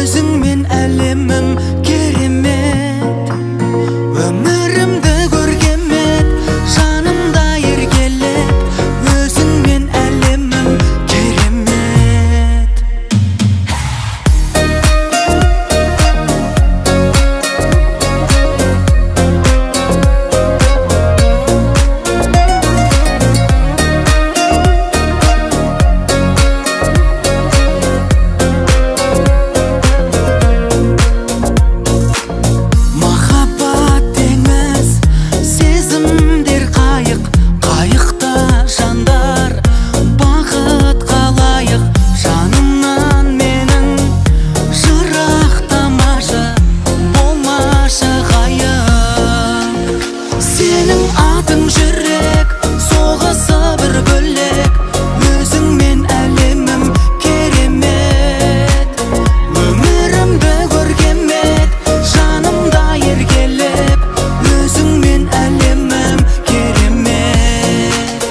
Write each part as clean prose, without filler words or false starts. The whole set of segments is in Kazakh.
өзіңмен әлемім керемет. Өмірімді көркемет, жанымда еркелет, өзіңмен әлемім керемет. Махаббат теңіз, сезімдер қайық, қайықта жандар, бақыт қалайық. Жанымнан менің жырақтамашы, болмашы ғайып. Сенің атың жүрек, соғысы бір бөлек, өзіңмен әлемім керемет. Өмірімді көркемет, жанымда еркелеп, өзіңмен әлемім керемет.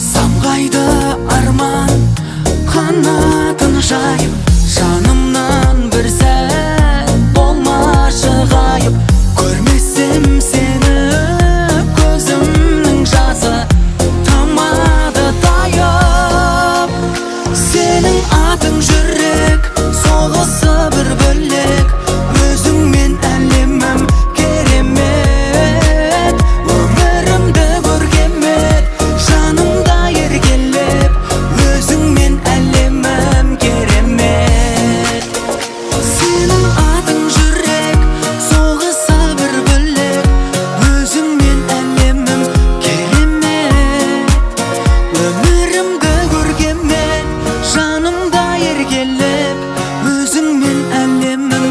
Самғайды арман, қанатын жайып, жанымнан бір сәт болмашы ғайып. Көрмесем сені, көзімнің жасы тамады тайып. Сенің атың жүрек, соғысы бір бөлек, өзіңмен әлемім керемет. Өмірімді көркемет, жанымда еркелеп, өзіңмен әлемім керемет. Сенің атың жүрек, соғысы бір бөлек, өзіңмен әлемім керемет. Өмірімді көркемет, жанымда еркелеп, өзіңмен әлемім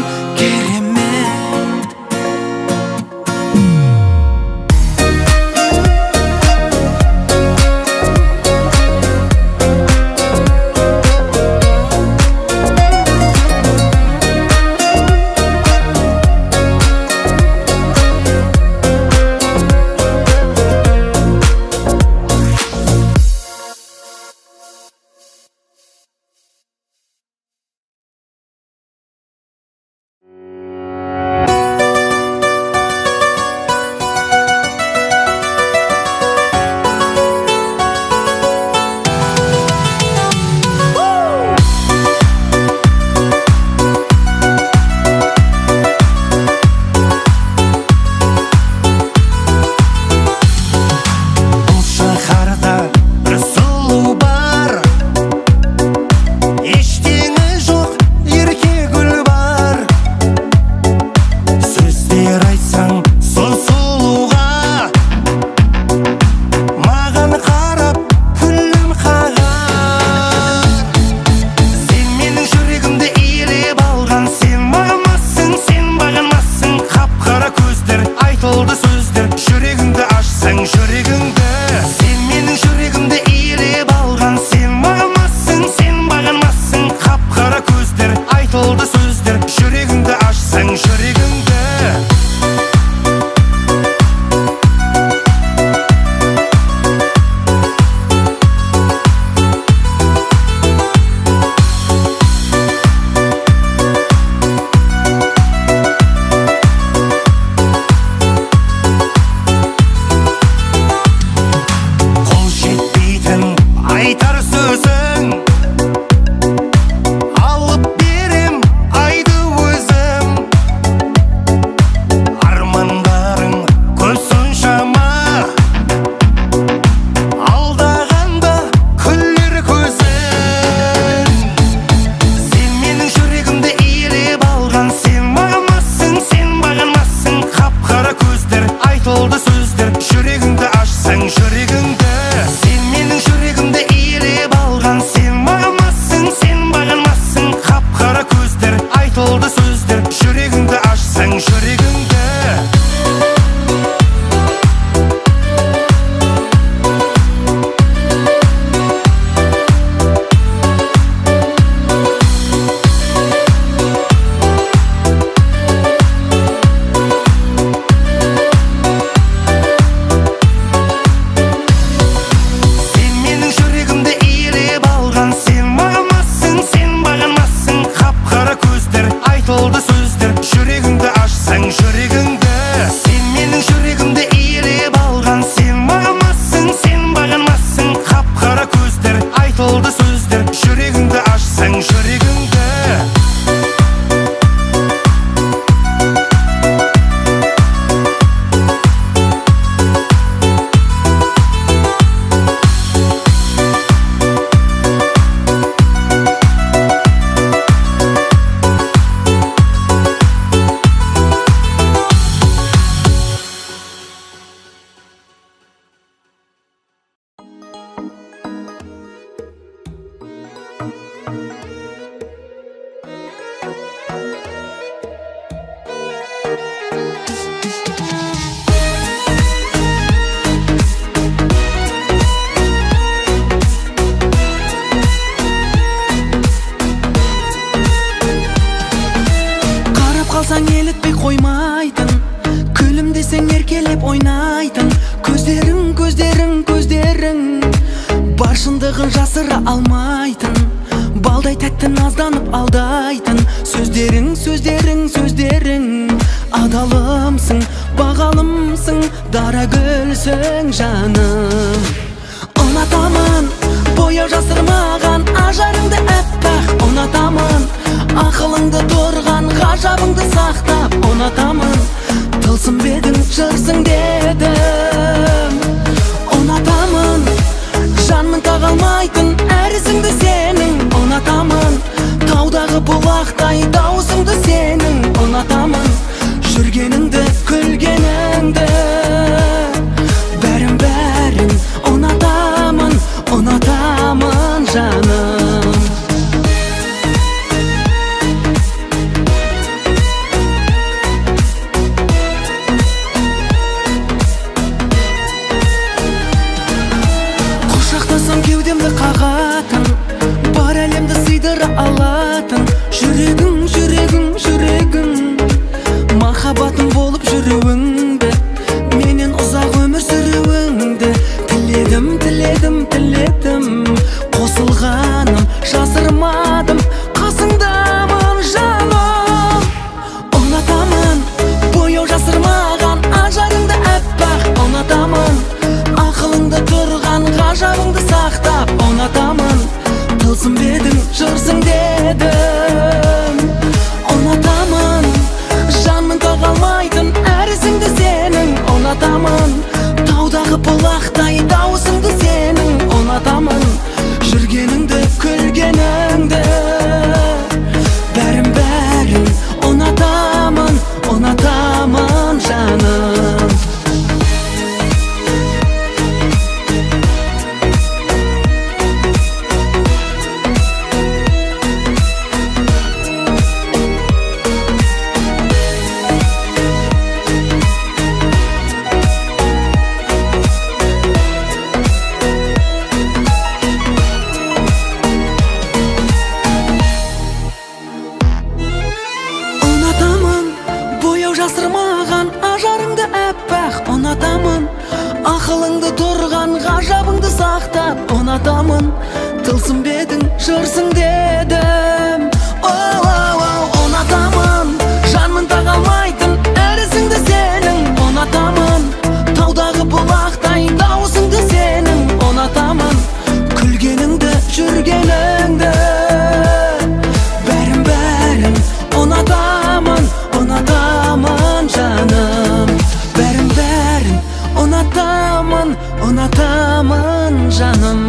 Қалсаң елітпей қоймайтын, күлімдесең еркелеп ойнайтын. Көздерің, көздерің, көздерің бар шындығын жасыра алмайтын. Балдай тәтті назданып алдайтын. Сөздерің, сөздерің, сөздерің адалымсың, бағалымсың, дара гүлсің жаным. Ұнатамын бояу жасырмаған ажарыңды әппақ. Ұнатамын ақылыңды тұрған ғажабыңды сақтап. Ұнатамын тылсым бедің жырсың дедім. Ұнатамын жанмын тағалмайтын әр ізіңді сенің. Ұнатамын таудағы бұлақтай дауысыңды сенің. Ұнатамын жүргеніңді, күлгеніңді, бәрін бәрін ұнатамын, ұнатамын жаным. Құшақтасам кеудемді қағатын, бар әлемді сыйдыра алатын. Жүрегің, жүрегің, жүрегің махаббатым болып жүруіңді, менен ұзақ өмір сүруіңді тіледім, тіледім, тіледім. Қосылғаным жасырмадым, қасыңдамын жаным. Ұнатамын бояу жасырмаған ажарыңды әппақ. Ұнатамын ақылыңды тұрған ғажабыңды сақтап. Ұнатамын тылсым бедің жырсың дедім. Ұнатамын жанмын тағалмайтын әр ізіңді сенің. Ұнатамын таудағы бұлақтай дауысыңды сенің. Ұнатамын жүргеніңді, күлгеніңді, бәрін бәрін ұнатамын, ұнатамын жаным. Жасырмаған ажарыңды әппақ. Ұнатамын ақылыңды тұрған ғажабыңды сақтап. Ұнатамын тылсым бедің жырсың дедім. Ұнатамын жанмын тағалмайтын әр ізіңді сенің. Ұнатамын таудағы бұлақтай дауысыңды сенің. Ұнатамын күлгеніңді, жүргеніңді, бәрін бәрін ұнатамын, ұнатамын жаным. Бәрін бәрін ұнатамын, ұнатамын жаным.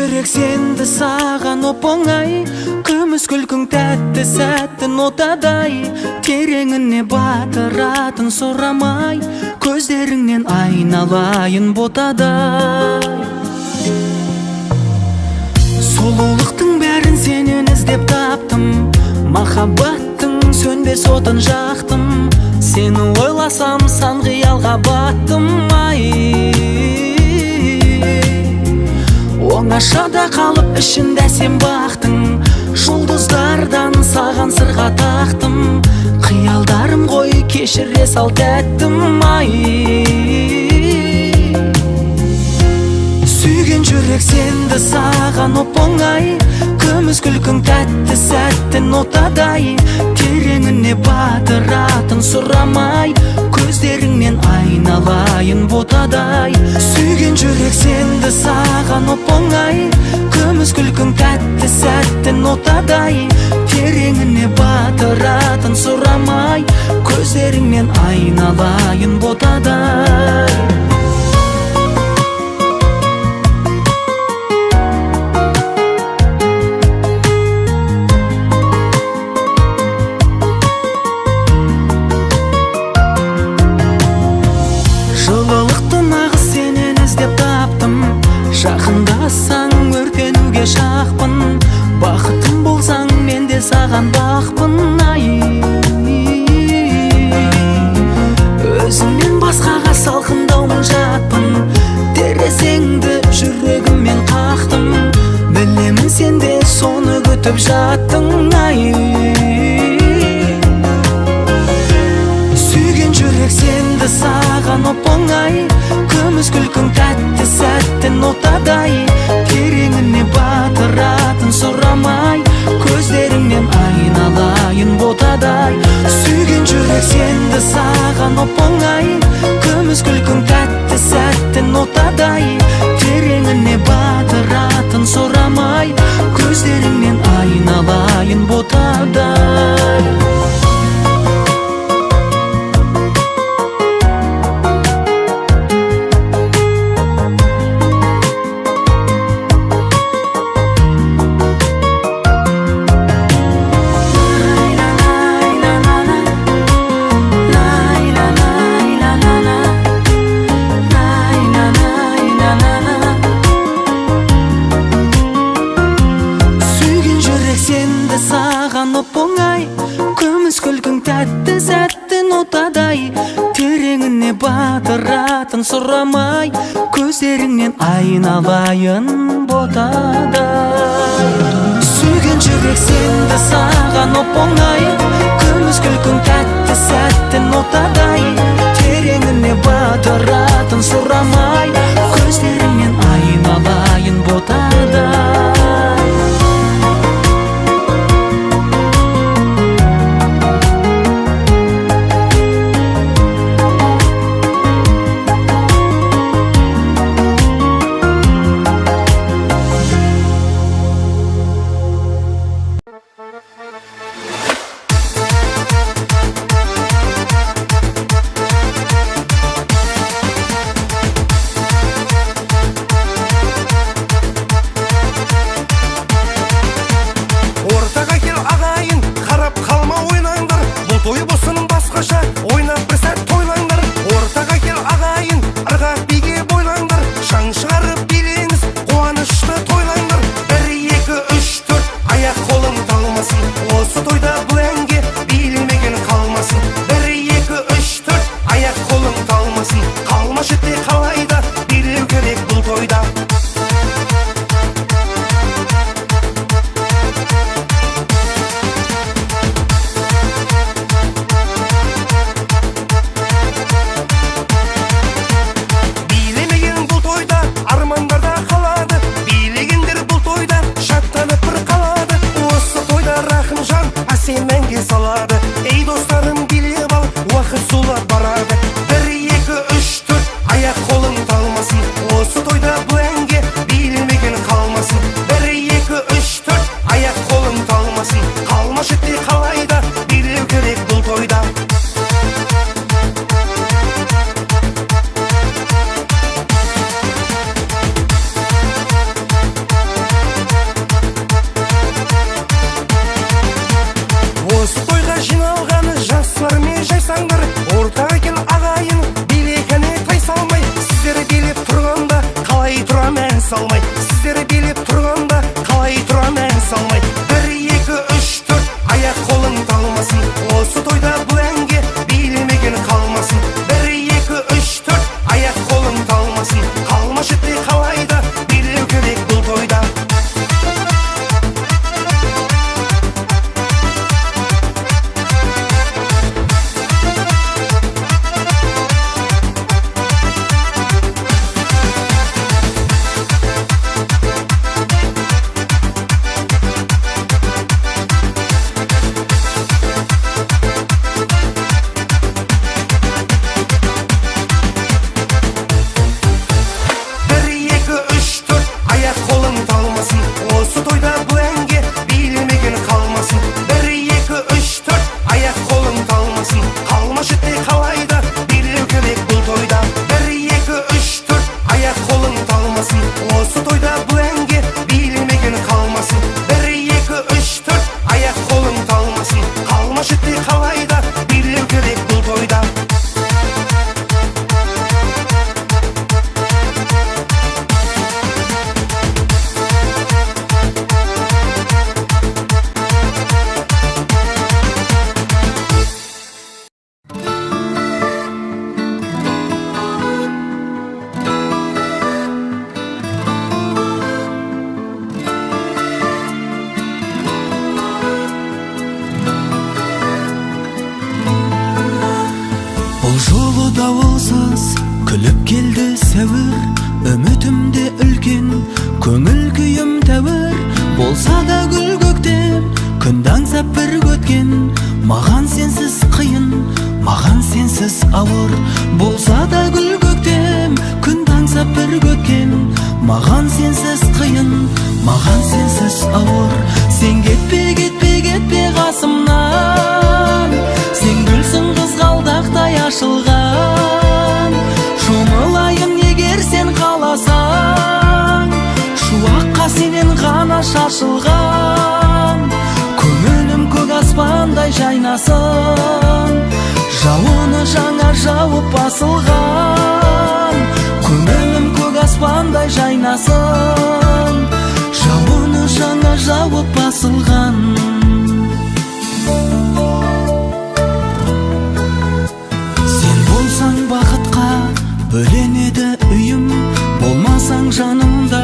жүрек сенді саған оп-оңай, күміс күлкің тәтті сәттің отадай, тереңіне батыратын сұрамай, көздеріңнен айналайын ботадай. Сұлулықтың бәрін сенен іздеп таптым, махаббаттың сөнбес отын жақтым, сені ойласам сан қиялға баттым. Оңашада қалып ішінде сен бақтың, жұлдыздардан саған сырға тақтым, қиялдарым ғой кешіре сал тәттім. Сүйген жүрек сенді саған оп-оңай, күміс күлкің тәтті сәттің отадай, тереңіне батыратын сұрамай, көздеріңнен айналайын ботадай. Сүйген жүрек сенді саған оп-оңай, күміс күлкің тәтті сәттің отадай, тереңіне батыратын сұрамай, көздеріңнен айналайын ботадай. Жақындасаң өртенуге шақпын, бақытым болсаң мен де саған бақпын. Өзіңнен басқаға салқындаумын жатпын, терезеңді жүрегіммен қақтым, білемін сен де соны күтіп жаттың. Сүйген жүрек сенді саған оп-оңай, күміс күлкің тәтті сәттің отадай, тереңіне батыратын сұрамай, көздеріңнен айналайын ботадай. Сүйген жүрек сенді саған оп-оңай, күміс күлкің тәтті сәттің отадай, тереңіне батыратын сұрамай, көздеріңнен айналайын ботадай. Оп-оңай, күміс күлкің тәтті сәттің отадай, тереңіне батыратын сұрамай, көздеріңнен айналайын ботадай. Сүйген жүрек сенді саған оп-оңай, күміс күлкің тәтті сәттің отадай, тереңіне батыратын сұрамай, көздеріңнен айналайын ботадай. жайсаңдар, ортақ екен ағайын, билегіне тай салмай. Сіздер билеп тұрғанда қалай тұрам ән салмай. Сіздер билеп тұрғанда қалай тұрам ән салмай. 1, 2, 3, 4 аяқ қолың талмасын, осы тойда бұл әнге билемеген қалмасын. 1, 2, 3, 4 аяқ қолың талмасын, қалмашы те қалайда билеу керек бұл тойда. Күліп келді сәуір, үмітімде үлкен, көңіл күйім тәуір. Болса да гүл көктем, күнді аңсап бір көткен. Маған сенсіз қиын, маған сенсіз ауыр. Болса да гүл көктем, күнді аңсап бір көткен. Маған сенсіз қиын, маған сенсіз ауыр. Сен кетпе, кетпе, кетпе қасымнан. Сен гүлсің қызғалдақтай ашылған. Жұмылайын егер сен қаласаң, шуаққа сенен ғана шашылған. Көңілім көк аспандай жайнасын, жауыны жаңа жауып басылған. Көңілім көк аспандай жайнасын, жауыны жаңа жауып басылған. Сен болсаң бақытқа бөленеді үйім, болмасаң жанымда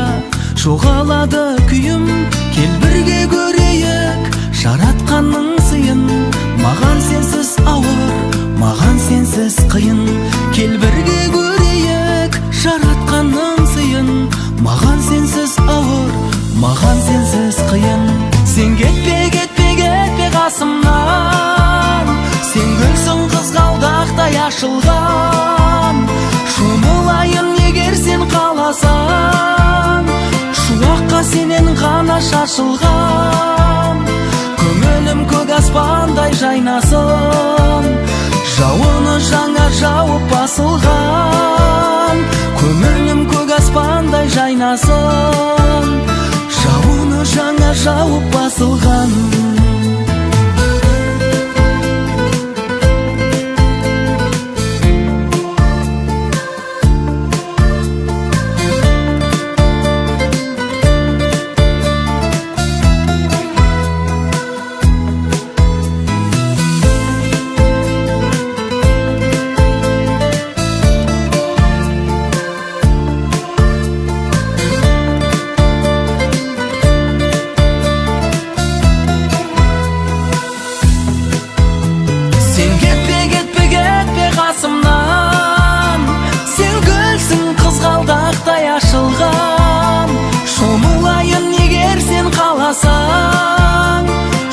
жоғалады күйім. Кел бірге көрейік жаратқанның сыйын, маған сенсіз ауыр, маған сенсіз қиын. Кел бірге көрейік жаратқанның сыйын, маған сенсіз ауыр, маған сенсіз қиын. Сен кетпе, кетпе, кетпе қасымнан. Сен гүлсің қызғалдақтай ашылған. Жұмылайын егер сен қаласаң, шуаққа сенен ғана шашылған. Көңілім көк аспандай жайнасын, жауыны жаңа жауып басылған. Көңілім көк аспандай жайнасын, жауыны жаңа жауып басылған.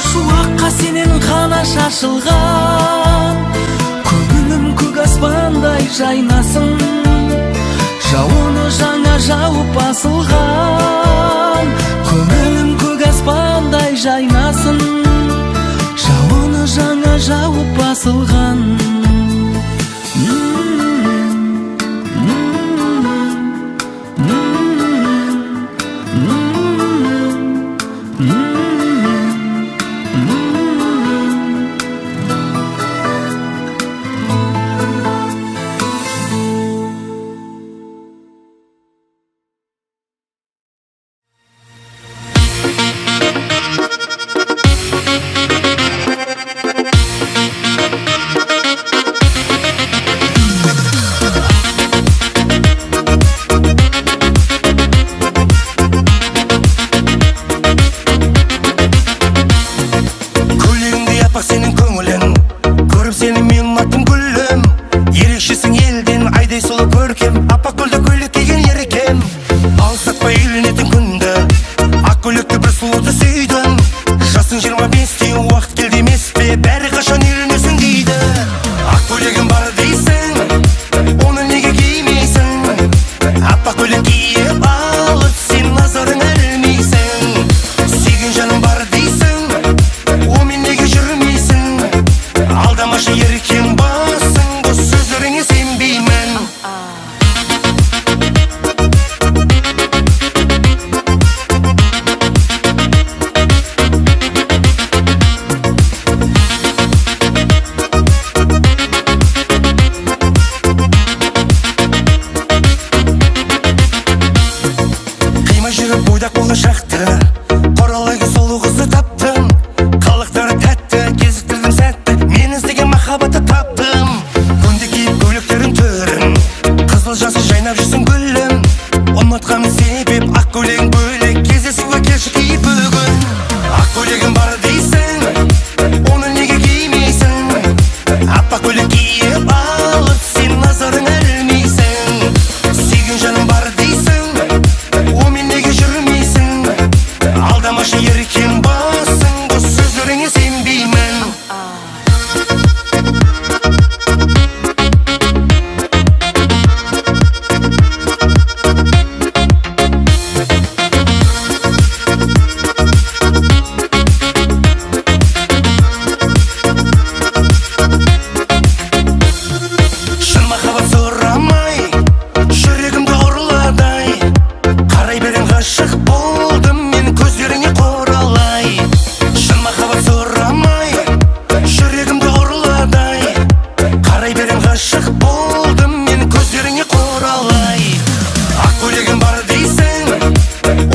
Шуаққа сенен ғана шашылған. Көңілім көк аспандай жайнасын, жауыны жаңа жауып басылған. Көңілім көк аспандай жайнасын, жауыны жаңа жауып басылған. сені менің атым гүлім, ерекшесің елден айдай сұлу көркем. Аппақ гүлді көйлек киген еркем, алсатпай үйленетін күнді, ақ көйлекті бір сұлуды сүйдім. Жасың 25-те, уақыт келді емес пе, бәрі қашан үйленесің дейді. Ақ көйлегім бар дейсің, оны неге кимейсің? Аппақ көйлек киіп алып сен назарың ілмейсің. Сүйген жаным бар дейсің, онымен неге жүрмейсің? Алдамашы еркем басың, бұл сөздеріңе сенбеймін. Қимай жүріп бойдақ болашақты, қоралайға сұлу қызды таптым. Қалықтары тәтті, кезіктірдім сәтті, мен іздеген махаббатты таптым. Күнде киіп көйлектерің түрің, қызыл жасыл жайнап жүрсің гүлім. Ұнатқаным себеп ақ көйлегің бөлек, кездесуге келші киіп бүгін. Ақ көйлегің бар дейсің, оны неге кимейсің? Аппақ көйлек киіп алып сен назарың ілмейсің. Сүйген жаным бар дейсің, онымен неге жүрмейсің? Алдамашы еркем басың, бұл сөздеріңе сенбеймін. Шын махаббат сұрамай, жүрегімді ұрладай, қарай берем ғашық болдым мен көздеріңе қоралай. Шын махаббат сұрамай, жүрегімді ұрладай, қарай берем ғашық болдым мен көздеріңе қоралай. Ақ көйлегім бар дейсің,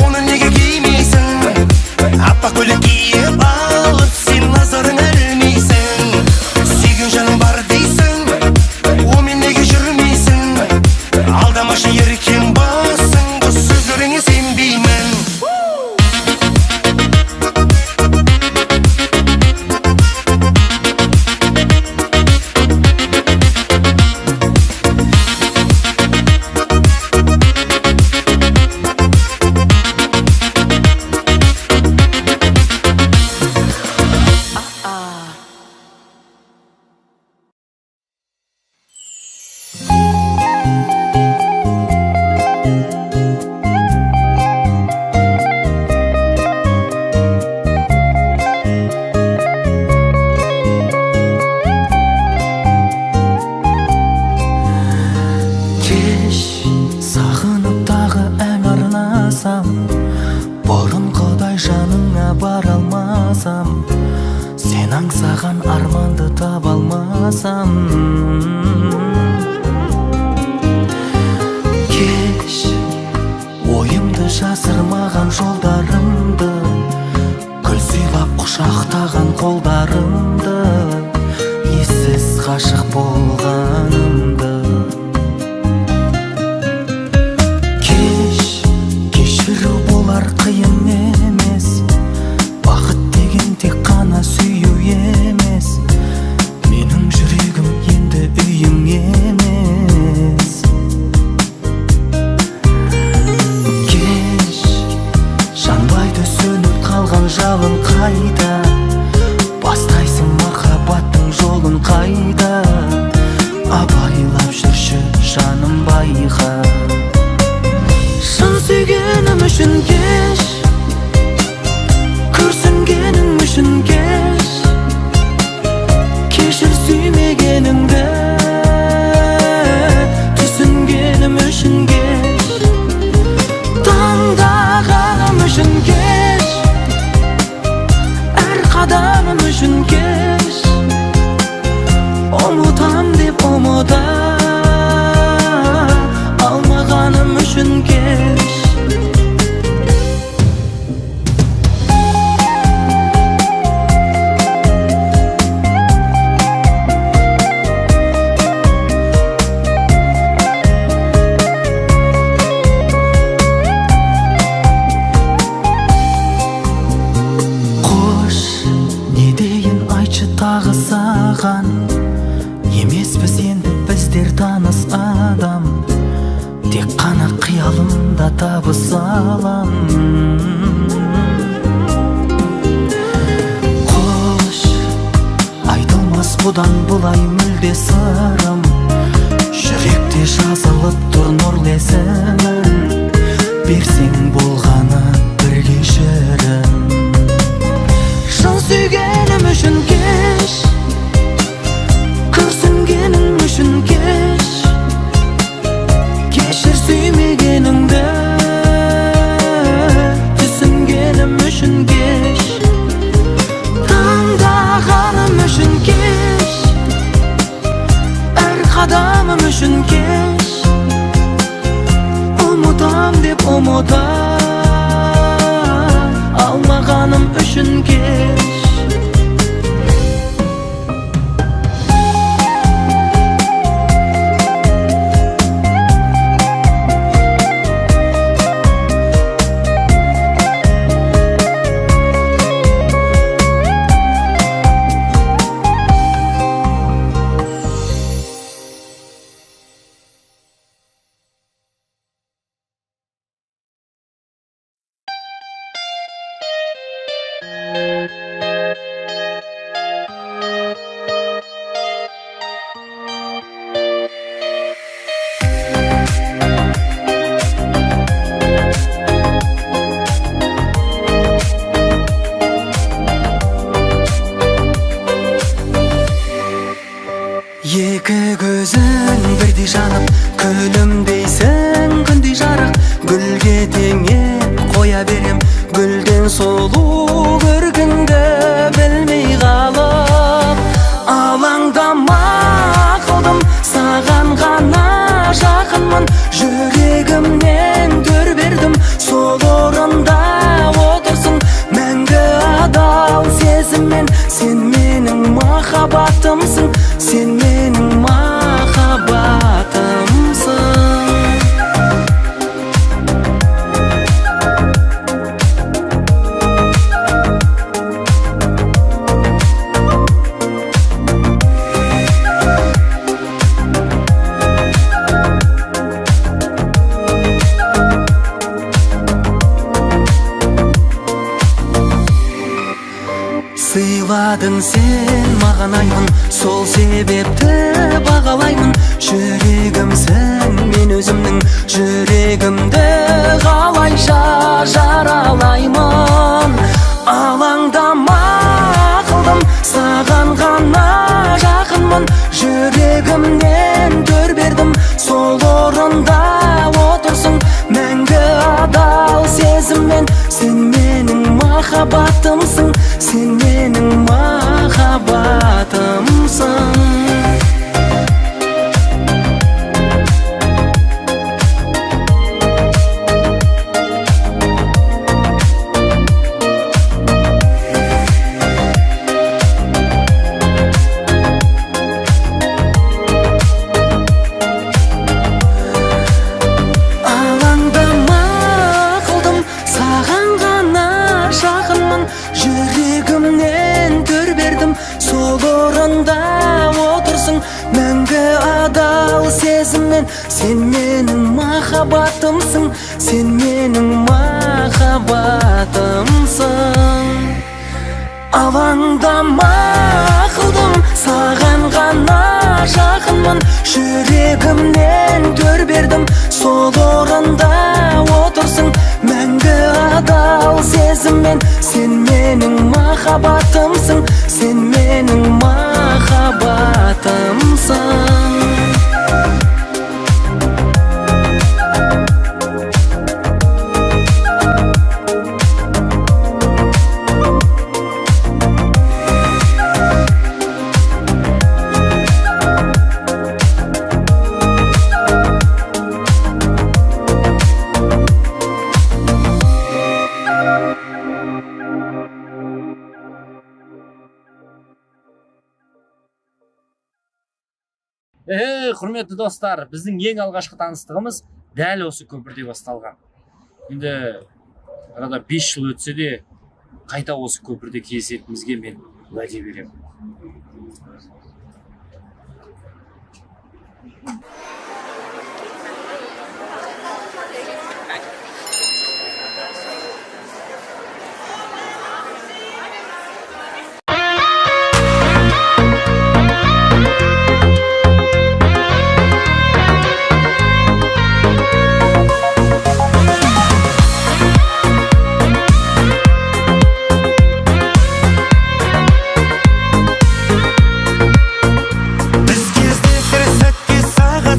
оны неге кимейсің? Аппақ көйлек киіп алып сен назарың ілмейсің. Сүйген жаным бар дейсің, онымен неге жүрмейсің? Алдамашы еркем басың, бұл сөздеріңе сенбеймін. Кеш сағынып тағы ән арнасам, бұрынғыдай жаныңа бара алмасам, сен аңсаған арманды таба алмасам. Кеш ойымды жасырмаған жолдарымды, гүл сыйлап құшақтаған қолдарымды, ессіз ғашық болғанымды. Кешіру болар қиын емес, бақыт деген тек қана сүю емес, менің жүрегім енді үйің емес. Кеш жанбайды сөніп қалған жалын қайда, бастайсың махаббаттың жолын қайда? Абайлап жүрші жаным байқа. Шын сүйгенім үшін кеш, күрсінгенім үшін кеш, кешір сүймегенімді, түсінгенім үшін кеш, таңдағаным үшін кеш, әр қадамым үшін кеш, ұмытам деп ұмыта алмағаным үшін кеш. Қош, не дейін айтшы тағы саған, Емеспіз енді біздер таныс адам, тек қана қиялымда табысалам. Қош, айтылмас бұдан бұлай мүлде сырым, жүректе жазылып тұр нұрлы есімің, берсең болғаны бір кешірім. Шын сүйгенім үшін кеш, күрсінгенім үшін кеш, кешір сүймегеніңді, түсінгенім үшін кеш, таңдағаным үшін кеш, әр қадамым үшін кеш, ұмытам деп ұмыта алмағаным үшін кеш. Екі көзің бірдей жанып, күлімдейсің күндей жарық, гүлге теңеп қоя берем, гүлден сұлу көргіңді білмей қалып. Алаңдама қылдым, саған ғана жақынмын, жүрегімнен дөр бердім, сол орында отырсың мәңгі адал сезіммен. Сен менің махаббатымсың, сен менің махаббатымсың. Сыйладың сен маған аймын, сол себепті бағалаймын. Жүрегімсің, мен өзімнің жүрегімді қалайша жаралаймын. Алаңдама қылдым, саған ғана жақынмын, жүрегімнен дөр бердім, сол орында отырсың мәңгі адал сезіммен. Сен менің махаббатымсың, сен менің махаббатымсың. Сен менің махаббатымсың, сен менің махаббатымсың. Алаңдама қылдым, саған ғана жақынмын, жүрегімнен дөр бердім, сол орында отырсың мәңгі адал сезіммен. Сен менің махаббатымсың, сен менің махаббатымсың. Құрметті достар, біздің ең алғашқы таныстығымыз дәл осы көпірде басталған. Енді арада 5 жыл өтсе де қайта осы көпірде кездесетінімізге мен уәде беремін. Біз кездесер сәтке саған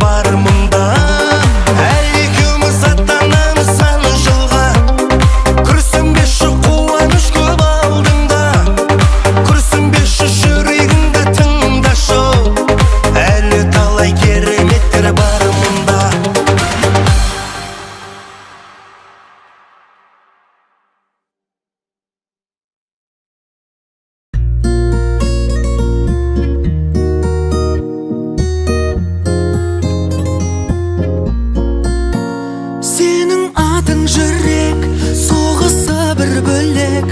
бар мұнда. Әлі екеуміз аттанамыз сан жылға, күрсінбеші қуаныш көп алдыңда, күрсінбеші жүрегіңді тыңдашы, әлі талай кереметтер бар мұнда. Сенің атың жүрек, соғысы бір бөлек,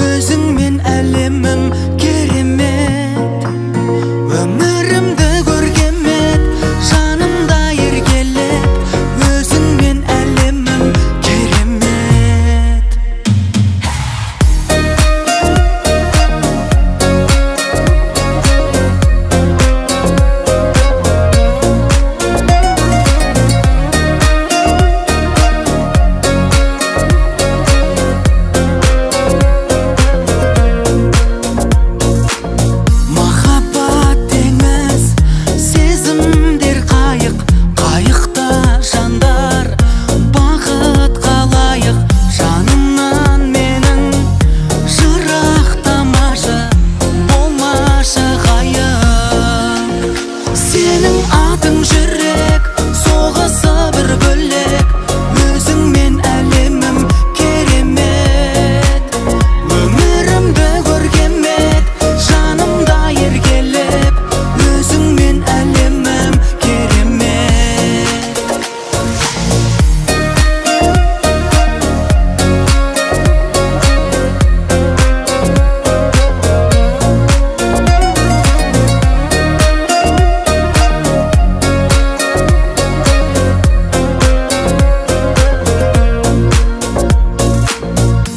өзіңмен әлемім керемет. Өмірімді көркемет, жанымда еркелет, өзіңмен әлемім керемет. Махаббат теңіз, сезімдер қайық, қайықта жандар, бақыт қалайық. Жанымнан менің жырақтамашы, болмашы ғайып. Сенің атың жүрек, соғысы бір бөлек, өзіңмен әлемім керемет. Өмірімді көркемет, жанымда еркелеп, өзіңмен әлемім керемет.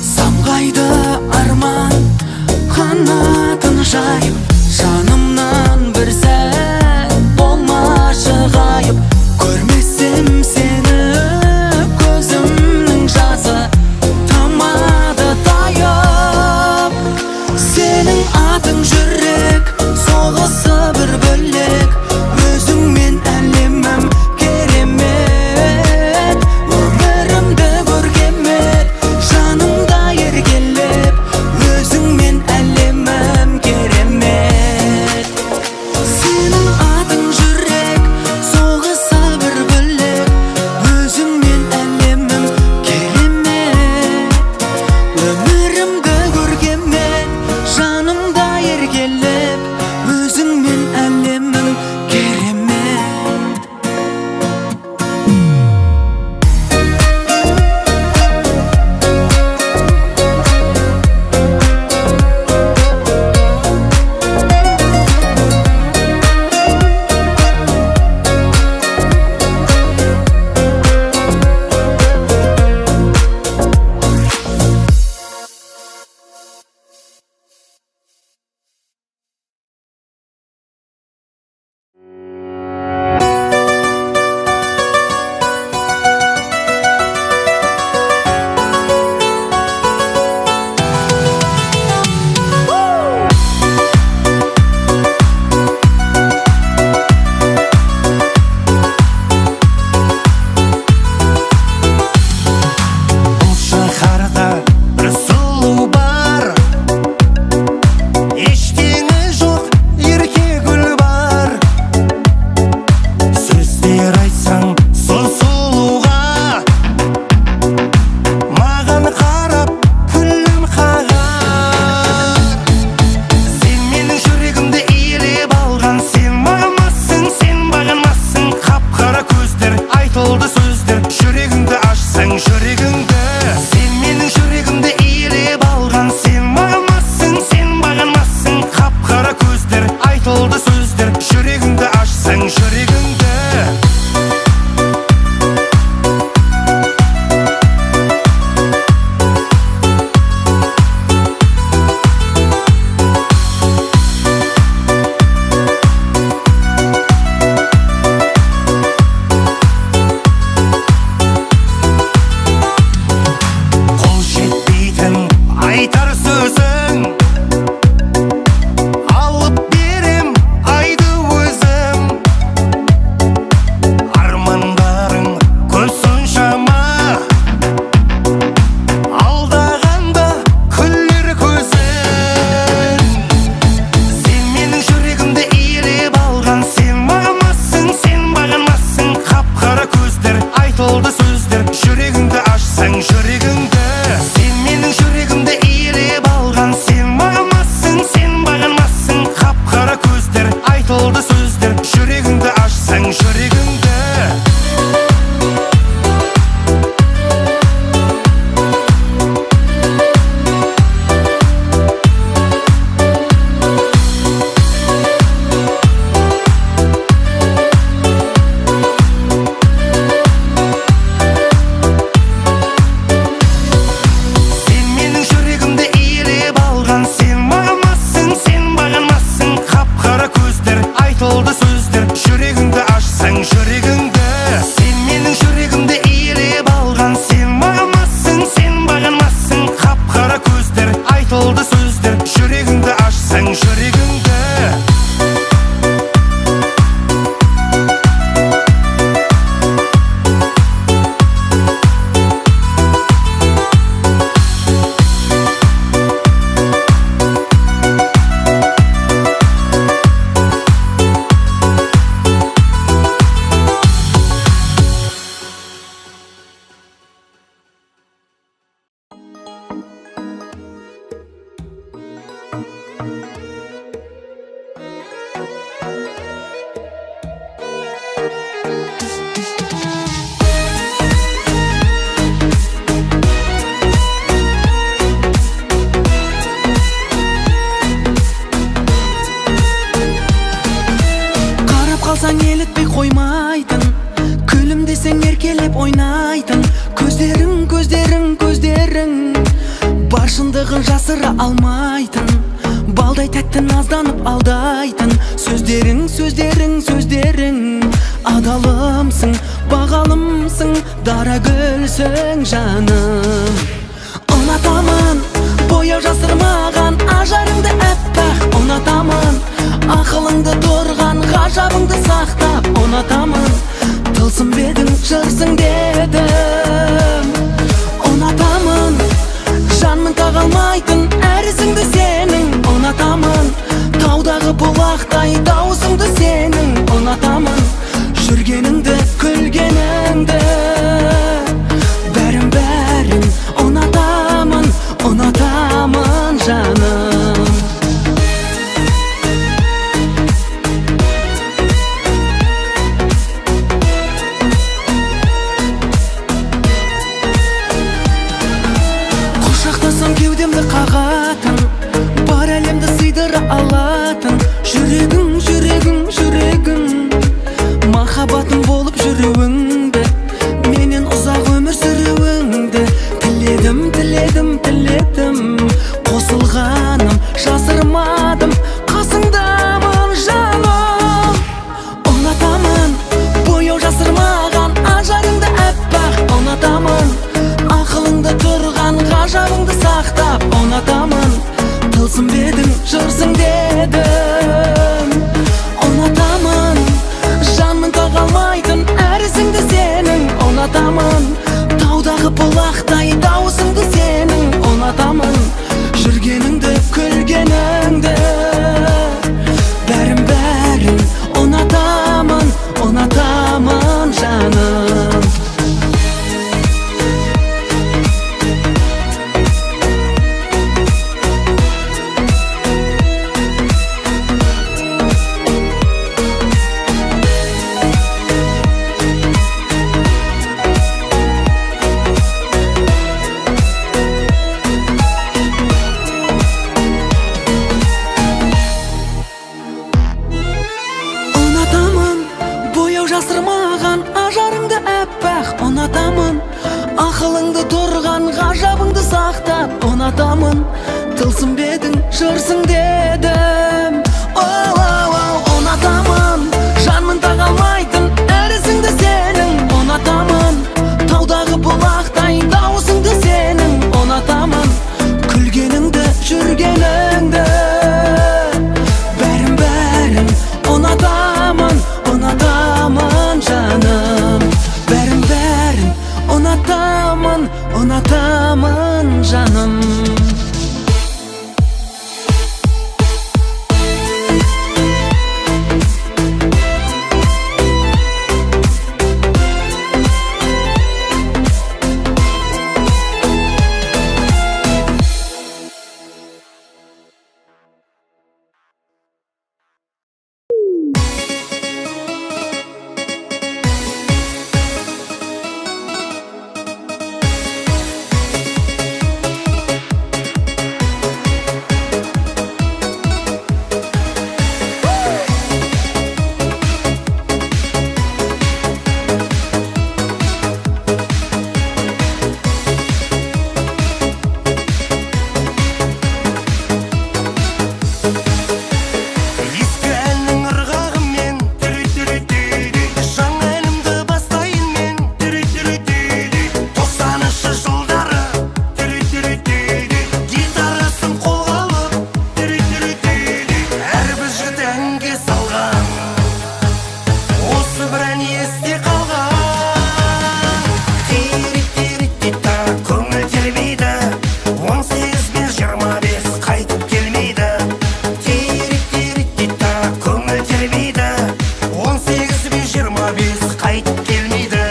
Самғайды арман, қанатын жайып, жанымнан бір сәт болмашы ғайып. Көрмесем сені, көзімнің жасы тамады тайып. Сенің атың жүрек, соғысы бір бөлек, өзіңмен әлемім керемет. Өмірімді көркемет, жанымда еркелеп, өзіңмен әлемім керемет. Сенің атың жүрек, соғысы бір бөлек, өзіңмен әлемім керемет. Өмірімді көркемет, жанымда еркелеп, өзіңмен әлемім керемет. Бұл шаһарда бір сұлу бар, ештеңе жоқ, ерке гүл бар. Сөздер айтсаң сол сұлуға, маған қарап күлім қағар. Сен менің жүрегімді иелеп алған, сен мағынмассың, сен бағынмассың. Қап-қара көздер, айтылды сөздер, жүрегіңді ашсаң жүрегіңді. Сен менің жүрегімді иелеп алған, сен мағынмассың, сен бағынмассың. Қап-қара көздер, айтылды сөздер, жүрегіңді ашсаң жүрегіңді. Қол жетпейтін айтар сөзің, алып берем айды өзім. жүрегіңді ашсаң жүрегіңді. Жүрегіңді ашсаң жүрегіңді. Сен менің жүрегімді иелеп алған, сен мағынмассың, сен бағынмассың. Қап-қара көздер, айтылды сөздер. Жүрегіңді ашсаң жүрегіңді. Қалсаң елітпей қоймайтын, күлімдесең еркелеп ойнайтын. Көздерің, көздерің, көздерің бар шындығын жасыра алмайтын. Балдай тәтті назданып алдайтын. Сөздерің, сөздерің, сөздерің адалымсың, бағалымсың, дара гүлсің жаным. Ұнатамын бояу жасырмаған ажарыңды әппақ. Ұнатамын ақылыңды тұрған ғажабыңды сақтап. Ұнатамын тылсым бедің жырсың дедім. Ұнатамын жанның тағалмайтын әр ізіңді сенің. Ұнатамын таудағы бұлақтай дауысыңды сенің. Ұнатамын жүргеніңді, күлгеніңді, бәрін бәрін ұнатамын, ұнатамын жаным. Кеудемді қағатын, бар әлемді сыйдыра алатын. Жүрегің, жүрегің, жүрегің махаббатым болып жүруіңді, менен ұзақ өмір сүруіңді тіледім, тіледім, тіледім. Қосылғаным жасырмадым, қасыңдамын жаным. Ұнатамын бояу жасырмаған ажарыңды әппақ. Ұнатамын ақылыңда тұрған ғажабыңды сақтап. Ұнатамын тылсым бедің жырсың дедім. Ұнатамын жанның тағалмайтын әр ізіңді сенің. Ұнатамын таудағы бұлақтай дауысыңды сенің. Ұнатамын жүргеніңді, күлгеніңді, бәрін бәрін ұнатамын, ұнатамын жаным. қайтып келмейді.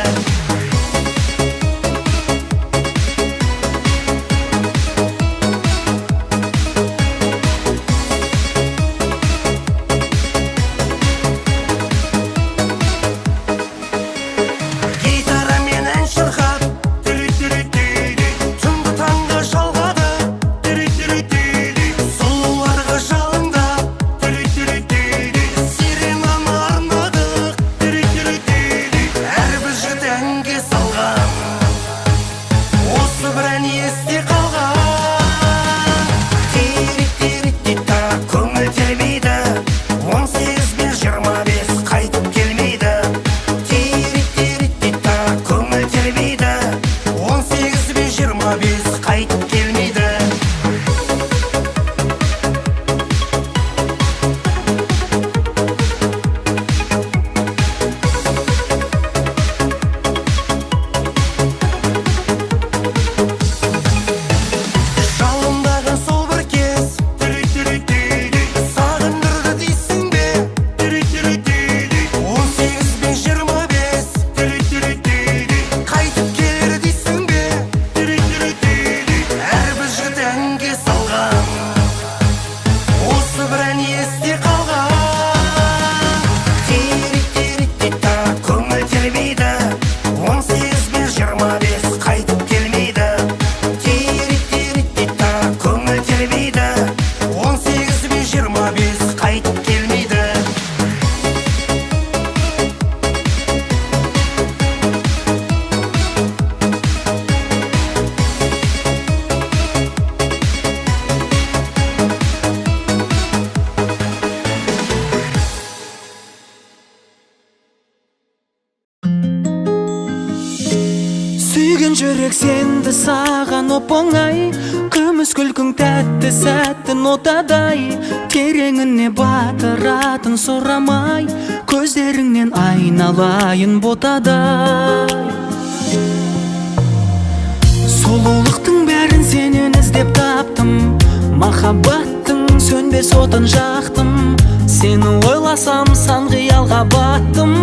Гитарамен ән шырқап, түнгі таңға жалғады, сұлуларға жалындап, сиренаны арнадық, әрбір жігіт әнге салған, осы бір ән есте қалған. Тирит-тирит-тита, көңіл тербейді, 18 бен 25 қайтып келмейді. Тирит-тирит-тита, көңіл тербейді, 18 бен 25 қайтып келмейді. Жалындаған сол бір кез, сағындырды дейсің бе? 18 бен 25 қайтып келер дейсің бе? Әрбір жігіт әнге салған, осы бір ән есте қалған. Тирит-тирит-тита, көңіл тербейді, 18 бен 25 қайтып келмейді. Тирит-тирит-тита, көңіл тербейді, 18 бен 25 қайтып келмейді. Сүйген жүрек сенді саған оп-оңай, күміс күлкің тәтті сәттің отадай, тереңіне батыратын сұрамай, көздеріңнен айналайын ботадай. Сұлулықтың бәрін сенен іздеп таптым, махаббаттың сөнбес отын жақтым, сені ойласам сан қиялға баттым.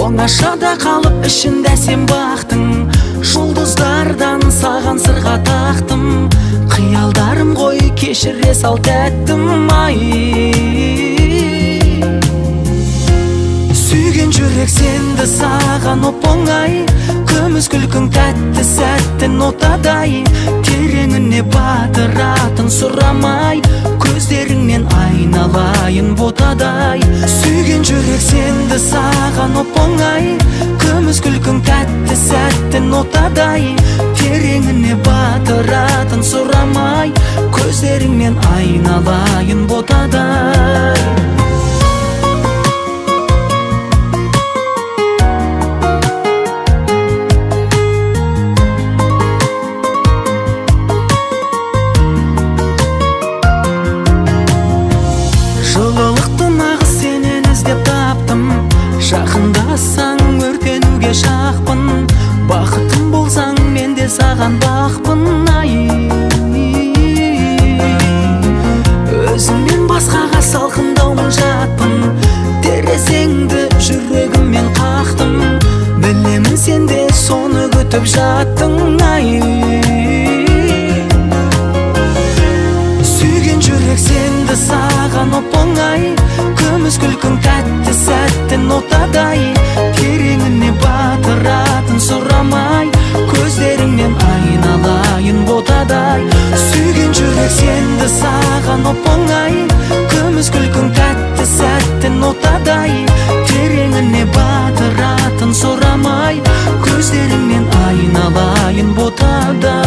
Оңашада қалып ішінде сен бақтың, жұлдыздардан саған сырға тақтым, қиялдарым ғой кешіре сал тәттім. Сүйген жүрек сенді саған оп-оңай, күміс күлкің тәтті сәттің отадай, тереңіне батыратын сұрамай, көздеріңнен айналайын ботадай. Сүйген жүрек сенді саған оп-оңай, күміс күлкің тәтті сәттің отадай, тереңіне батыратын сұрамай, көздеріңнен айналайын ботадай. Жылылықты нағыз сенен іздеп таптым, жақындасаң өртенуге жақпын, бақытым болсаң мен де саған бақпын. Өзіңнен басқаға салқындаумын жатпын, терезеңді жүрегіммен қақтым, білемін сен де соны күтіп жаттың. Сүйген жүрек сенді саған оп-оңай, күміс күлкің тәтті сәттің отадай, тереңіне батыратын сұрамай, көздеріңнен айналайын ботадай. Сүйген жүрек сенді саған оп-оңай, күміс күлкің тәтті сәттің отадай, тереңіне батыратын сұрамай, көздеріңнен айналайын ботадай.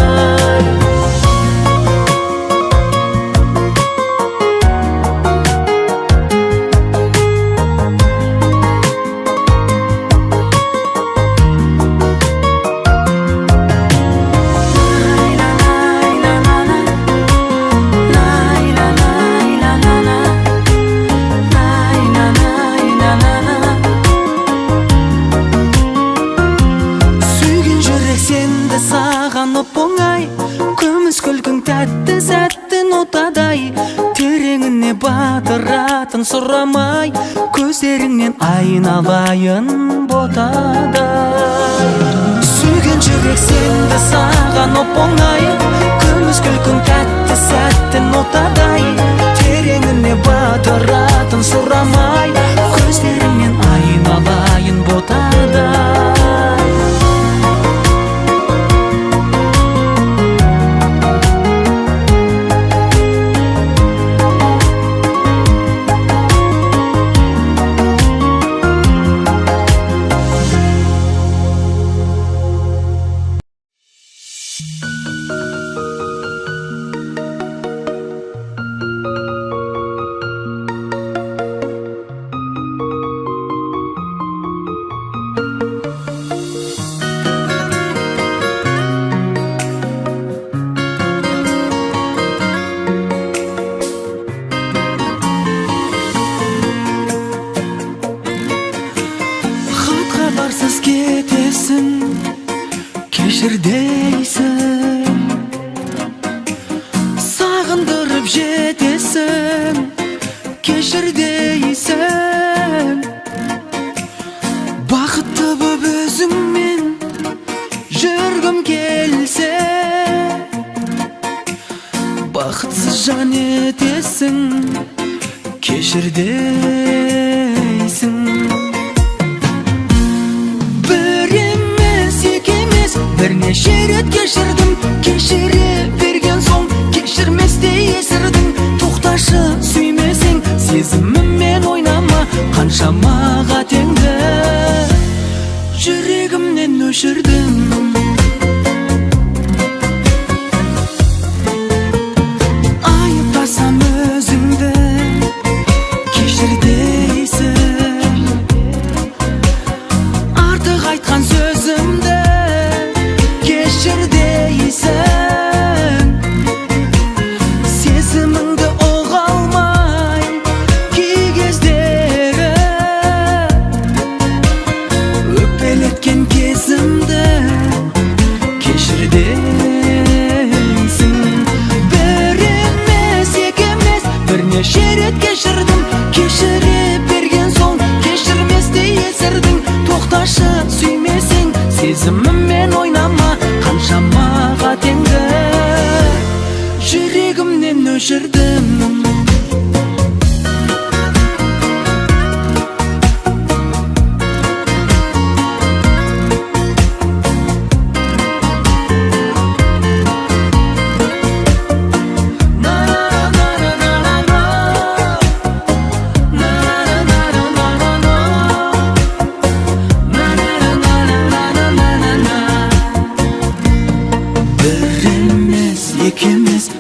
Саған оп-оңай, батыратын сұрамай, көздеріңнен айналайын ботада. Сүйген жүрек сенді саған оп-оңай, күміс күлкің тәтті сәттің отадай, тереңіне батыратын сұрамай, көздеріңнен айналайын ботада. Кешір дейсің, сағындырып жетесің, кешір дейсің. Бақытты боп өзіңмен жүргім келсе, бақытсыз жан етесің, кешір дейсің. Бірнеше рет кешірдім, кешіре берген соң кешірместей есірдің. Тоқташы сүймесең, сезіміммен ойнама, қаншама қатеңді жүрегімнен өшірдім. Айыптасам өзіңді, кешір дейсің. Артық айтқан сөзімді кешір дейсің. Сезіміңді ұға алмай кей кездері, өкпелеткен кезімді кешір дейсің. Бір емес, екі емес, бірнеше рет кешірдім, кешіре берген соң кешірместей есірдің. Тоқташы сүймесең, сезіміммен ойнама, қаншама қатеңді жүрегімнен өшірдім.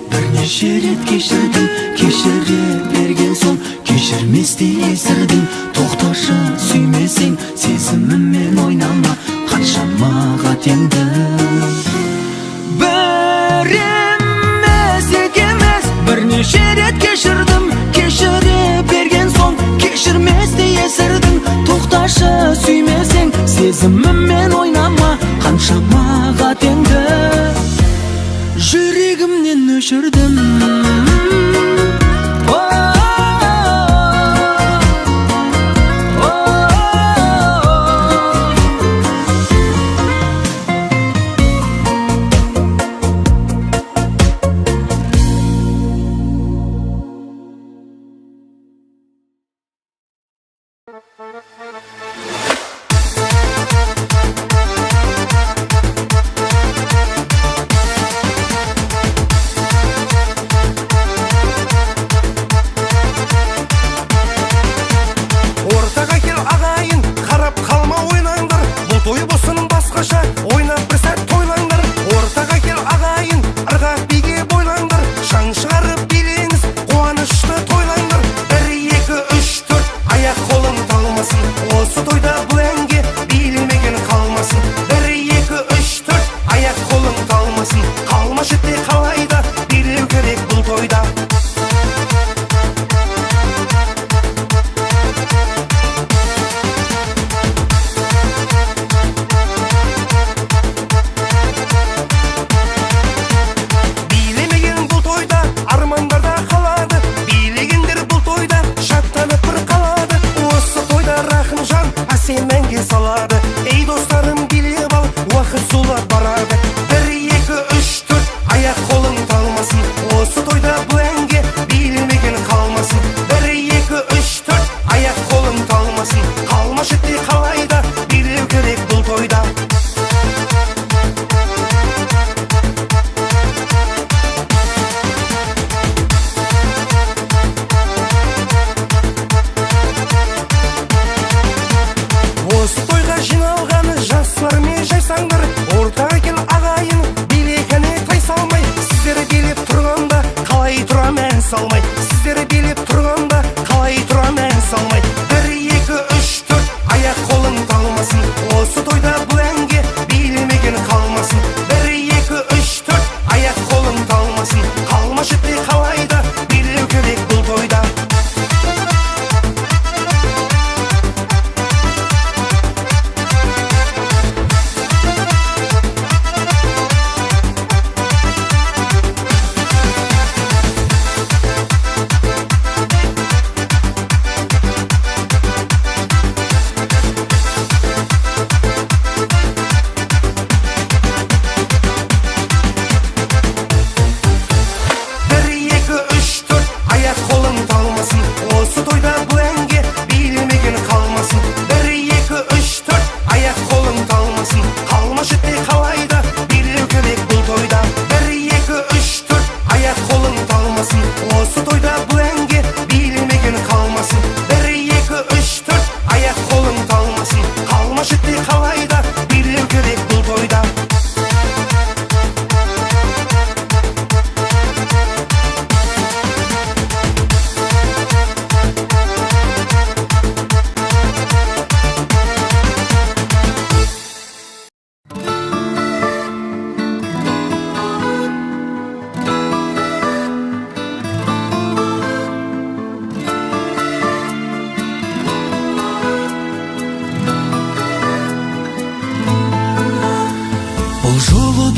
Бірнеше рет кешірдім, кешіре берген соң кешірместей есірдің. Тоқташы сүймесең, сезіміммен ойнама, қаншама қатеңді. Бір емес, екі емес, бірнеше рет кешірдім, кешіре берген соң кешірместей есірдің. Тоқташы сүймесең, сезіміммен ойнама, қаншама қатеңді жүрегімнен өшірдім. Аяқ қолың талмас, ей достарым билеп ал, уақыт зулап барады. 1, 2, 3, 4 аяқ қолың талмасын, осы тойда бұл әнге билемеген қалмасын. 1, 2, 3, 4 аяқ қолың талмасын, қалма шетте қалайда билеу керек бұл тойда. Осы тойға жиналғаны жастар мен жайсаңдар, ортаға кел ағайын, билегіне тай салмай. Сіздер билеп тұрғанда қалай тұрам ән салмай, сіздер билеп тұрғанда қалай тұрам ән салмай. 1, 2, 3, 4 аяқ қолың талмасын, осы тойда бұл әнге билемеген қалмасын. 1, 2, 3, 4 аяқ қолың талмасын, қалма шетте қалайда билеу керек бұл тойда.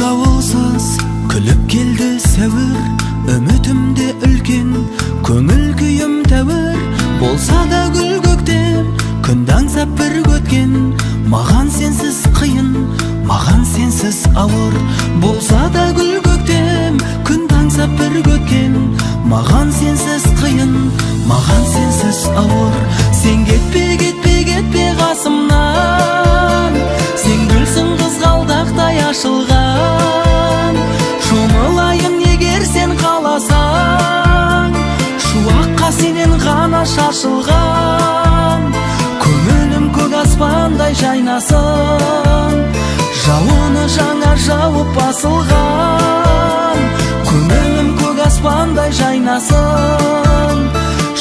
Дауылсыз күліп келді сәуір, үмітімде үлкен, көңіл күйім тәуір. Болса да гүл көктем, күн аңсап бір өткен, маған сенсіз қиын, маған сенсіз ауыр. Болса да гүл көктем, күн аңсап бір өткен, маған сенсіз қиын, маған сенсіз ауыр. Сен кетпе, кетпе, кетпе қасымнан, сен гүлсің қызғалдақтай ашылған. Шомылайын егер сен қаласаң, шуаққа сенен ғана шашылған. Көңілім көк аспандай жайнасын, жауыны жаңа жауып басылған. Көңілім көк аспандай жайнасын,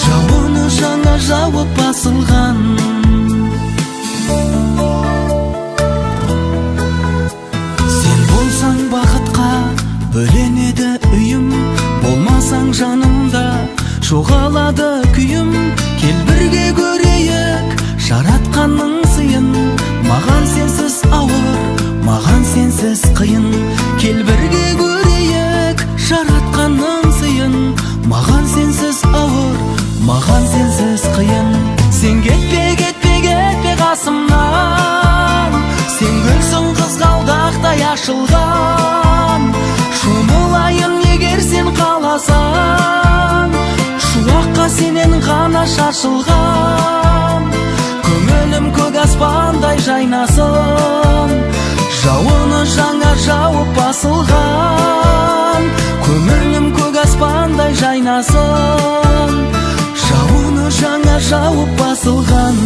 жауыны жаңа жауып басылған. Бақытқа бөленеді үйім, болмасаң жанымда жоғалады күйім. Кел бірге көрейік жаратқанның сыйын, маған сенсіз ауыр, маған сенсіз қиын. Кел бірге көрейік жаратқанның сыйын, маған сенсіз ауыр, маған сенсіз қиын. Сен кетпе, кетпе, кетпе қасымнан, сен гүлсің қызғалдақтай ашылған. Шомылайын егер сен қаласаң, шуаққа сенен ғана шашылған. Көңілім көк аспандай жайнасын, жауыны жаңа жауып басылған. Көңілім көк аспандай жайнасын, жауыны жаңа жауып басылған.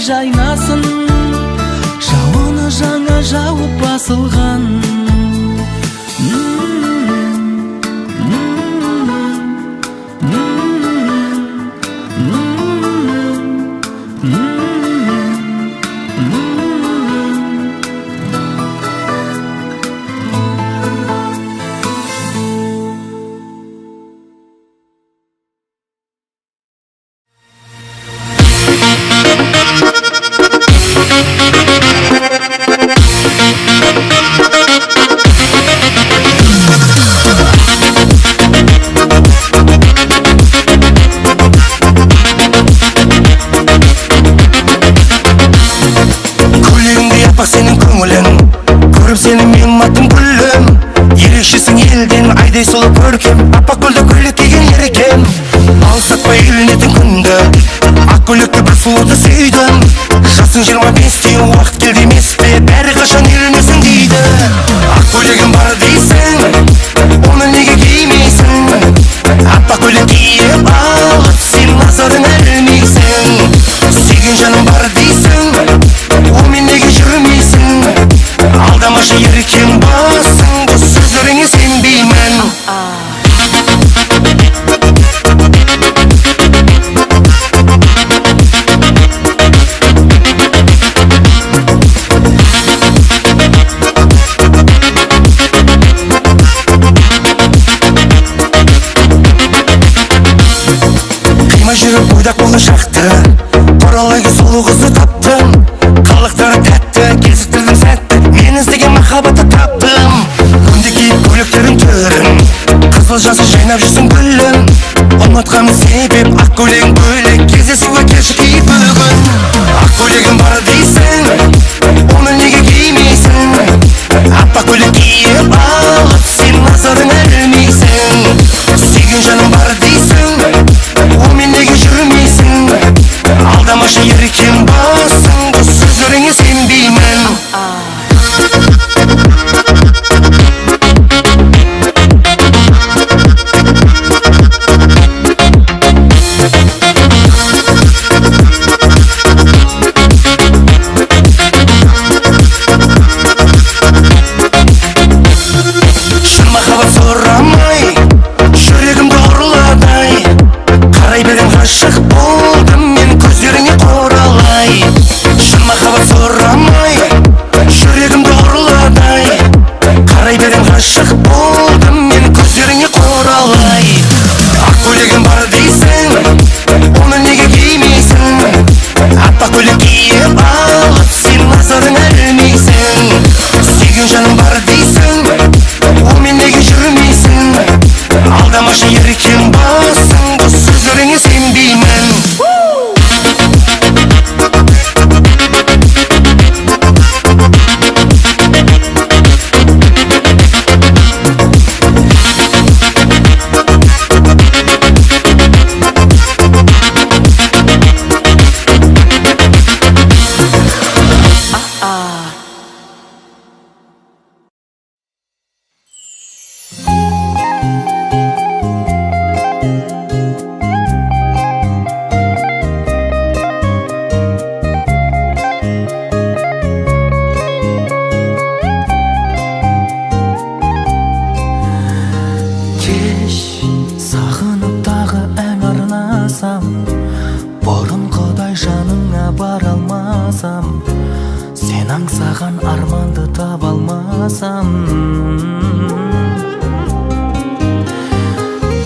жайнасын, жауыны жаңа жауып басылған. Сенің көңілің, көріп сені мен аттым гүлім. Ерекшесің елден, айдай сұлу көркем, аппақ гүлді көйлек киген ер екен. Алыстатпай үйленетін күнді, ақ көйлекті бір сұлуды сүйдім. Жасың 25-те, уақыт келді емес пе, бәрі қашан үйленесің дейді. Ақ көйлегім бар дейсің, оны неге кимейсің? Аппақ көйлек киіп алып, сен назарын ілмейсің. Сүйген жаным бар дейсің, онымен неге жүрмейсің? Алдамашы еркем басың, бұл сөздеріңе сенбеймін. Қимай жүріп бойдақ болашақты, оралайға сұлу қызды таптым. Қалықтары тәтті, кезіктірдім сәтті, мен іздеген махаббатты таптым. Күнде киіп көйлектерің түрін, қызыл жасы жайнап жүрсің гүлім. Ұмытқаным себеп, ақ көйлегің бөлек, кездесуге келші киіп бүгін. Ақ көйлегің бар дейсің, оны неге кимейсің? Аппақ көйлек киіп алып, сен назарын ілмейсің. Сүйген жаным бар дейсің, онымен неге жүрмейсің? Алдамашы еркем басың, бұл сөздеріңе сенбеймін. Шын махаббат сұрамай, жүрегімді ұрладай. Қарай берем ғашық болдым мен көздеріңе қоралай. Шын махаббат сұрамай, жүрегімді ұрладай. Қарай берем ғашық болдым мен көздеріңе қоралай. Ақ көйлегім бар дейсің, оны неге кимейсің? Аппақ көйлек киіп алып, сен назарын ілмейсің. Сүйген жаным бар дейсің, онымен неге жүрмейсің? Алдамашы еркем басың, бұл сөздеріңе сенбеймін. Сағынып тағы ән арнасам, бұрынғыдай жаныңа бара алмасам, сен аңсаған арманды таба алмасам.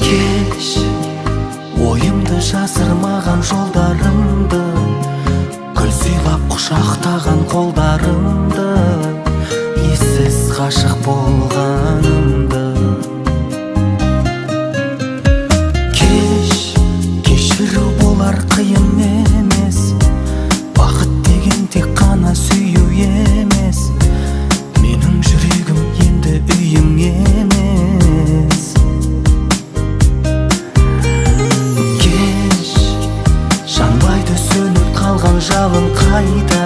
Кеш ойымды жасырмаған жолдарымды, гүл сыйлап құшақтаған қолдарымды, ессіз ғашық болғанымды. Кешіру болар қиын емес, бақыт деген тек қана сүю емес. Менің жүрегім енді үйім емес. Кеш жанбайды сөніп қалған жалын қайда,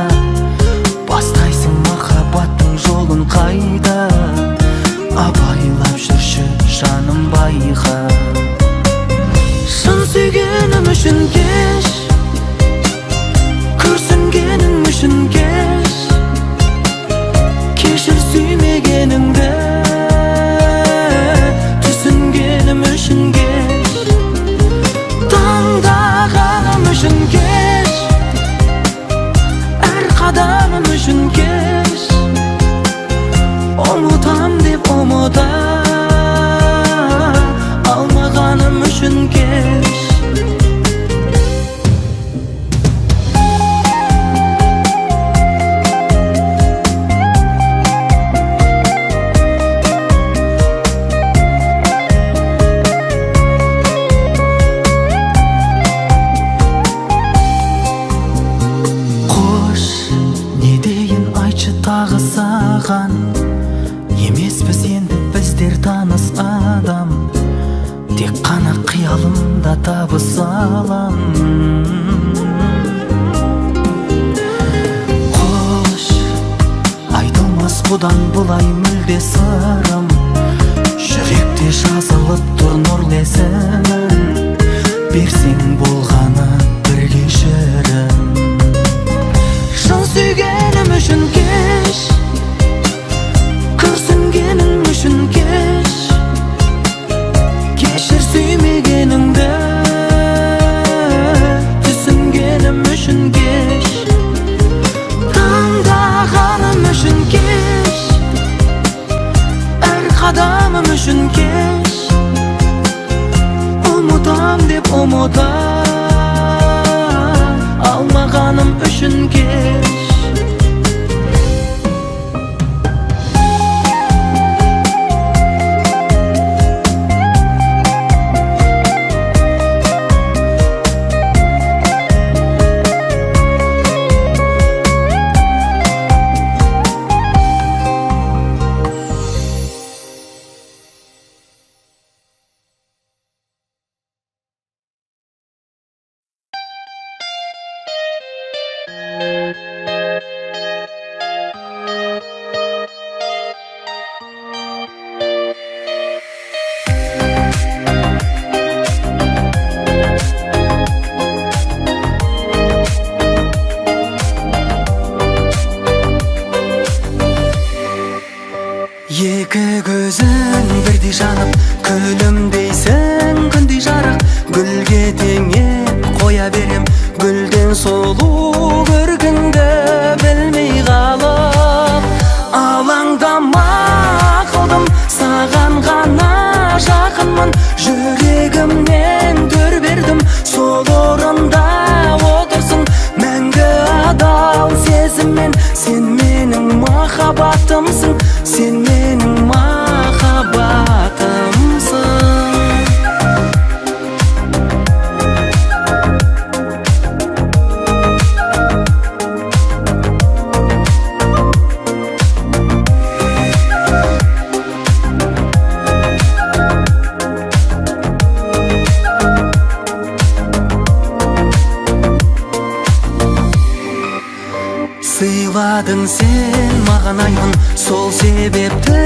бастайсың махаббаттың жолын қайда. Абайлап жүрші жаным байқа. Шын сүйгенім үшін кеш, күрсінген алмағаным үшін кеш, ұмытам деп ұмыта алмағаным үшін кеш. Тағы саған емеспіз енді біздер таныс адам, тек қана қиялымда табысалам. Қош, айтылмас бұдан бұлай мүлде сырым, жүректе жазылып тұр нұрлы есімің, берсең болғаны бір кешірім. Шын сүйгенім үшін кеш, күрсінгенім үшін кеш, кешір сүймегеніңді түсінгенім үшін кеш, таңдағаным үшін кеш, әр қадамым үшін кеш, ұмытам деп ұмыта алмағаным үшін кеш. Екі көзің бірдей жанып, күлімдейсің күндей жарық, гүлге теңеп қоя берем, гүлден сұлу көргіңді білмей қалып. Алаңдама қылдым, саған ғана жақынмын, жүрегімнен төр бердім, сол орында отырсың, мәңгі адал сезіммен. Сен менің махаббатымсың, сен менің махаббатымсың. Сыйладың сен маған аймын, сол себепті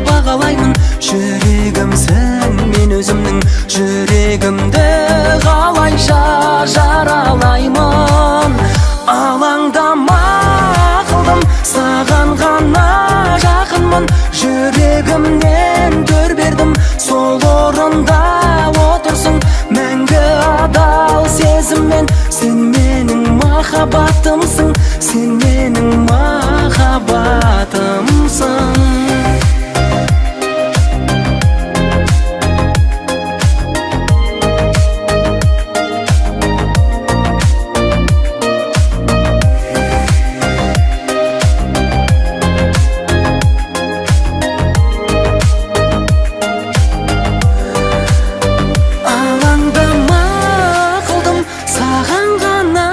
бағалаймын. Жүрегімсің мен өзімнің, жүрегімді қалайша жаралаймын. Алаңдама қылдым, саған ғана жақынмын, жүрегімнен төр бердім, сол орында отырсың, мәңгі адал сезіммен. Сен менің махаббатымсың, сен менің махаббатымсың. Алаңдама қылдым, саған ғана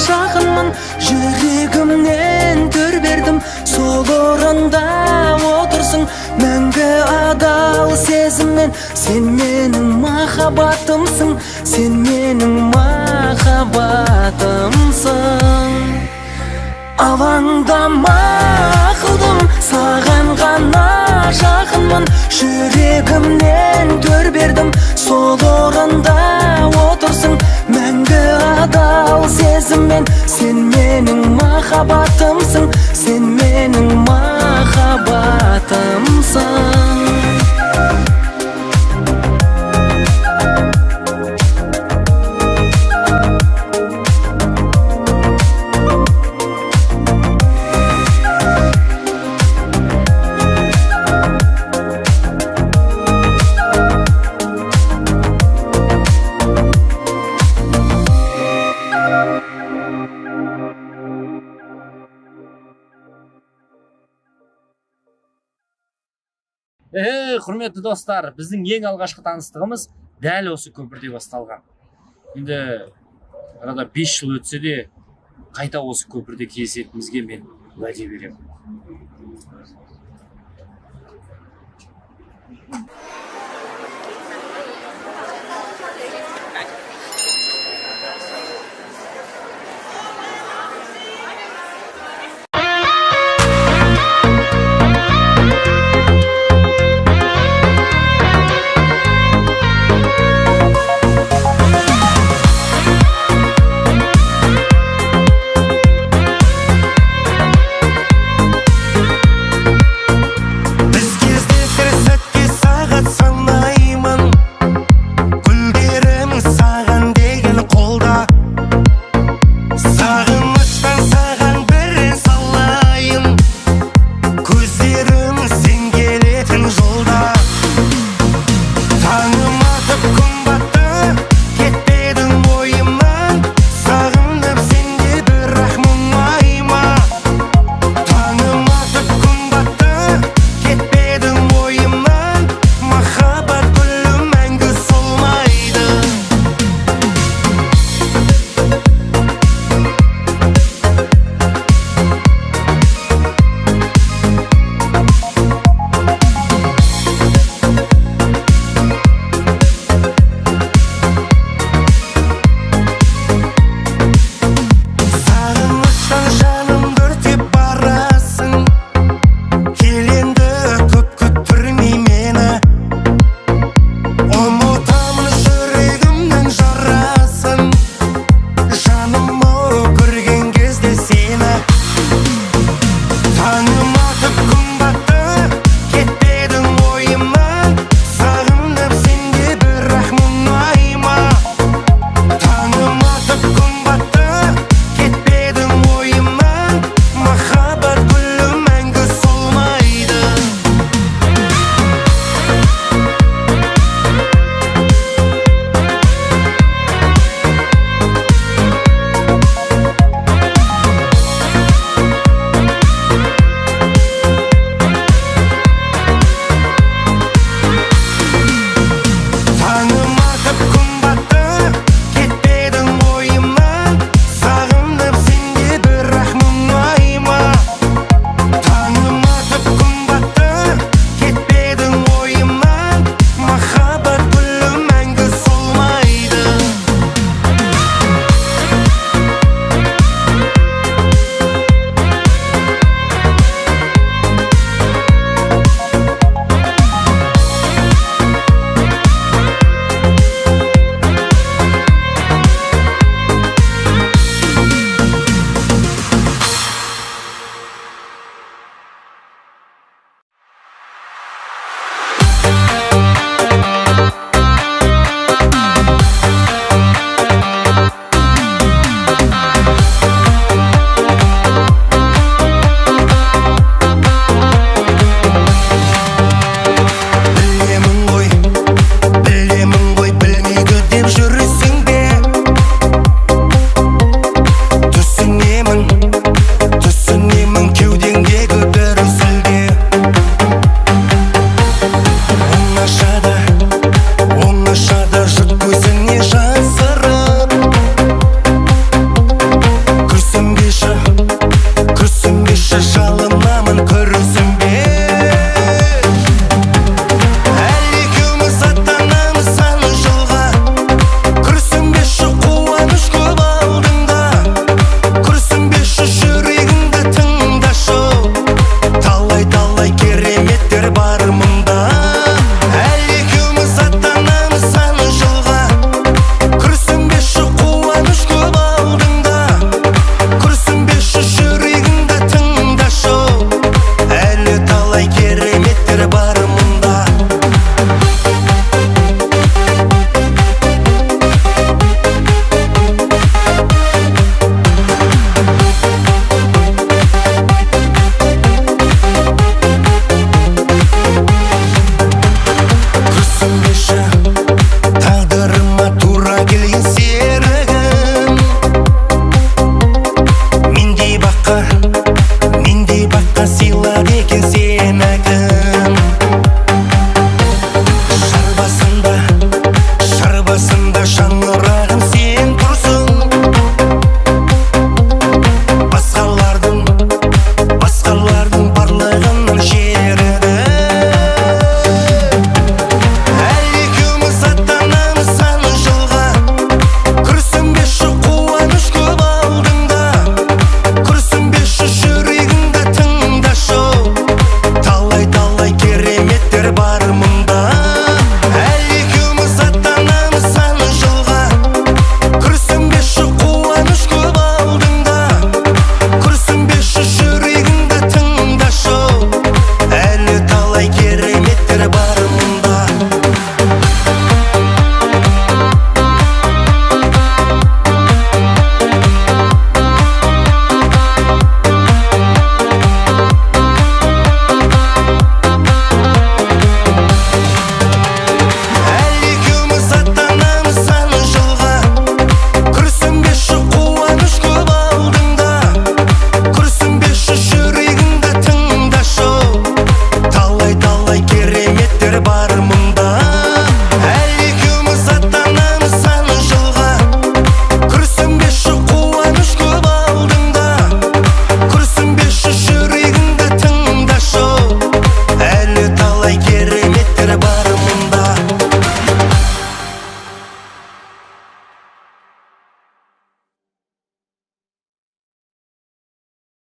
жақынмын, жүрегімнен төр бердім, сол орында отырсың, мәңгі адал сезіммен. Сен менің махаббатымсың, сен менің махаббатымсың. Алаңдама қылдым, саған ғана жақынмын, жүрегімнен төр бердім, сол орында отырсың, мәңгі адал сезіммен. Сен менің махаббатымсың, сен менің махаббатымсың. Құрметті достар, біздің ең алғашқы таныстығымыз дәл осы көпірде басталған. Енді арада 5 жыл өтсе де қайта осы көпірде кездесетінімізге мен уәде беремін.